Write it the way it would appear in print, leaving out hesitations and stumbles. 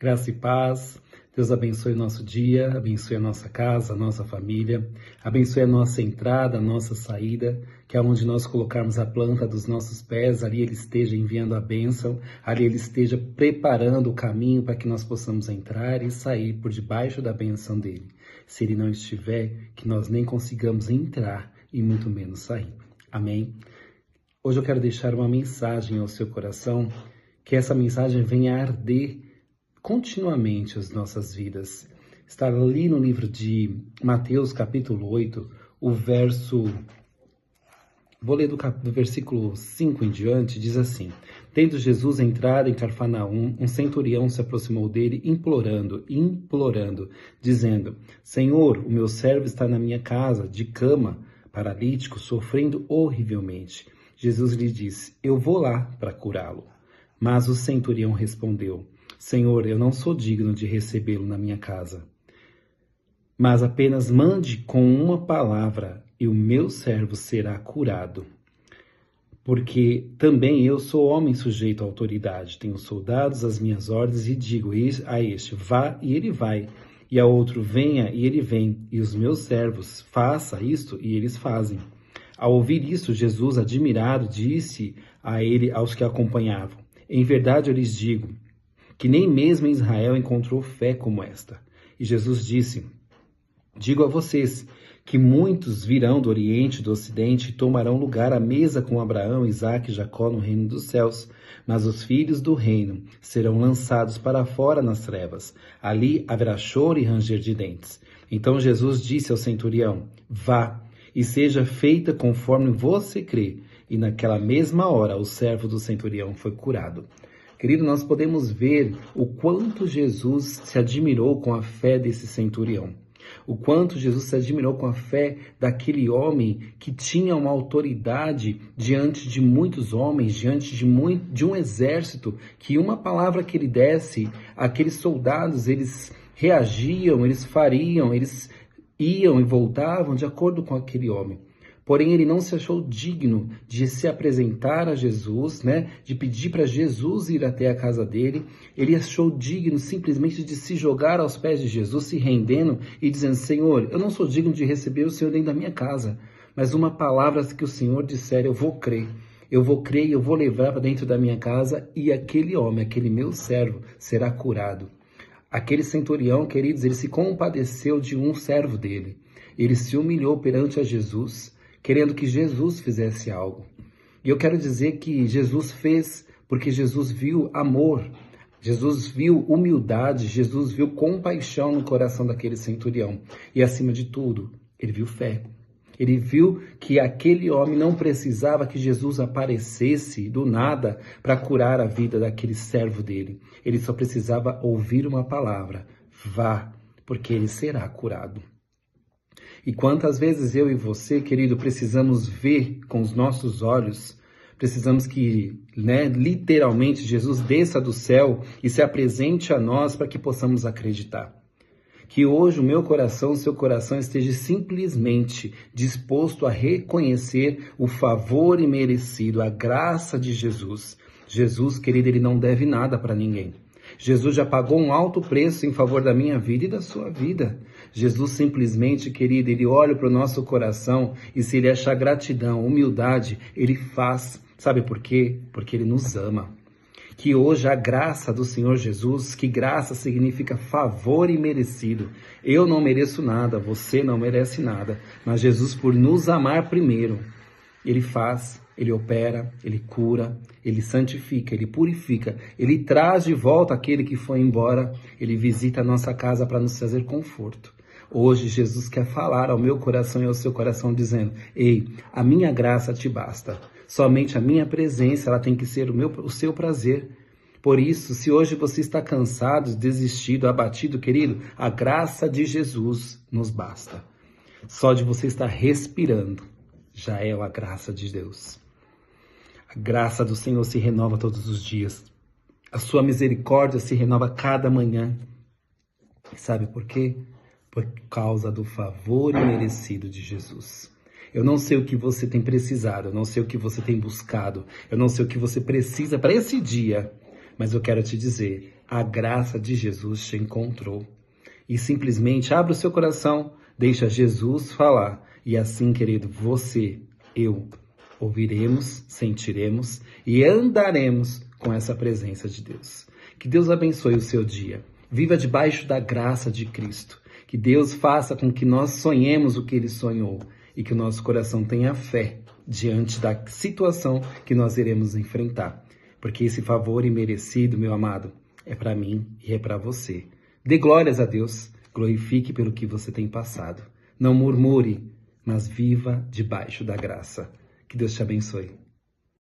Graça e paz. Deus abençoe o nosso dia, abençoe a nossa casa, a nossa família, abençoe a nossa entrada, a nossa saída, que é onde nós colocarmos a planta dos nossos pés, ali Ele esteja enviando a bênção, ali Ele esteja preparando o caminho para que nós possamos entrar e sair por debaixo da bênção dEle. Se Ele não estiver, que nós nem consigamos entrar e muito menos sair. Amém? Hoje eu quero deixar uma mensagem ao seu coração, que essa mensagem venha a arder continuamente as nossas vidas. Está ali no livro de Mateus, capítulo 8, o verso... Vou ler do versículo 5 em diante, diz assim: Tendo Jesus entrado em Cafarnaum, um centurião se aproximou dele, implorando, dizendo: Senhor, o meu servo está na minha casa, de cama, paralítico, sofrendo horrivelmente. Jesus lhe disse: Eu vou lá para curá-lo. Mas o centurião respondeu: Senhor, eu não sou digno de recebê-lo na minha casa. Mas apenas mande com uma palavra e o meu servo será curado. Porque também eu sou homem sujeito à autoridade. Tenho soldados às minhas ordens e digo a este, vá e ele vai. E a outro, venha e ele vem. E os meus servos, faça isto e eles fazem. Ao ouvir isso, Jesus, admirado, disse a ele aos que acompanhavam: Em verdade eu lhes digo, que nem mesmo em Israel encontrou fé como esta. E Jesus disse: Digo a vocês que muitos virão do Oriente e do Ocidente e tomarão lugar à mesa com Abraão, Isaque e Jacó no reino dos céus. Mas os filhos do reino serão lançados para fora nas trevas. Ali haverá choro e ranger de dentes. Então Jesus disse ao centurião: Vá, e seja feita conforme você crê. E naquela mesma hora o servo do centurião foi curado. Querido, nós podemos ver o quanto Jesus se admirou com a fé desse centurião. O quanto Jesus se admirou com a fé daquele homem que tinha uma autoridade diante de muitos homens, diante de um exército, que uma palavra que ele desse, aqueles soldados, eles reagiam, eles fariam, eles iam e voltavam de acordo com aquele homem. Porém, ele não se achou digno de se apresentar a Jesus, de pedir para Jesus ir até a casa dele. Ele achou digno simplesmente de se jogar aos pés de Jesus, se rendendo e dizendo: Senhor, eu não sou digno de receber o Senhor dentro da minha casa, mas uma palavra que o Senhor disser, eu vou crer. Eu vou crer e eu vou levar para dentro da minha casa e aquele homem, aquele meu servo, será curado. Aquele centurião, queridos, ele se compadeceu de um servo dele. Ele se humilhou perante a Jesus, querendo que Jesus fizesse algo. E eu quero dizer que Jesus fez porque Jesus viu amor, Jesus viu humildade, Jesus viu compaixão no coração daquele centurião. E acima de tudo, ele viu fé. Ele viu que aquele homem não precisava que Jesus aparecesse do nada para curar a vida daquele servo dele. Ele só precisava ouvir uma palavra: vá, porque ele será curado. E quantas vezes eu e você, querido, precisamos ver com os nossos olhos, precisamos que, literalmente, Jesus desça do céu e se apresente a nós para que possamos acreditar. Que hoje o meu coração, o seu coração esteja simplesmente disposto a reconhecer o favor imerecido, a graça de Jesus. Jesus, querido, ele não deve nada para ninguém. Jesus já pagou um alto preço em favor da minha vida e da sua vida. Jesus simplesmente, querido, ele olha para o nosso coração e se ele achar gratidão, humildade, ele faz. Sabe por quê? Porque ele nos ama. Que hoje a graça do Senhor Jesus, que graça significa favor imerecido. Eu não mereço nada, você não merece nada, mas Jesus, por nos amar primeiro, ele faz, ele opera, ele cura, ele santifica, ele purifica, ele traz de volta aquele que foi embora, ele visita a nossa casa para nos trazer conforto. Hoje Jesus quer falar ao meu coração e ao seu coração dizendo: ei, a minha graça te basta. Somente a minha presença, ela tem que ser o seu prazer. Por isso, se hoje você está cansado, desistido, abatido, querido, a graça de Jesus nos basta. Só de você estar respirando já é a graça de Deus. A graça do Senhor se renova todos os dias. A sua misericórdia se renova cada manhã. E sabe por quê? Por causa do favor imerecido de Jesus. Eu não sei o que você tem precisado, eu não sei o que você tem buscado, eu não sei o que você precisa para esse dia, Mas eu quero te dizer, a graça de Jesus te encontrou. E simplesmente abra o seu coração, deixa Jesus falar. E assim, querido, você, eu, ouviremos, sentiremos e andaremos com essa presença de Deus. Que Deus abençoe o seu dia. Viva debaixo da graça de Cristo. Que Deus faça com que nós sonhemos o que Ele sonhou e que o nosso coração tenha fé diante da situação que nós iremos enfrentar. Porque esse favor imerecido, meu amado, é para mim e é para você. Dê glórias a Deus, glorifique pelo que você tem passado. Não murmure, mas viva debaixo da graça. Que Deus te abençoe.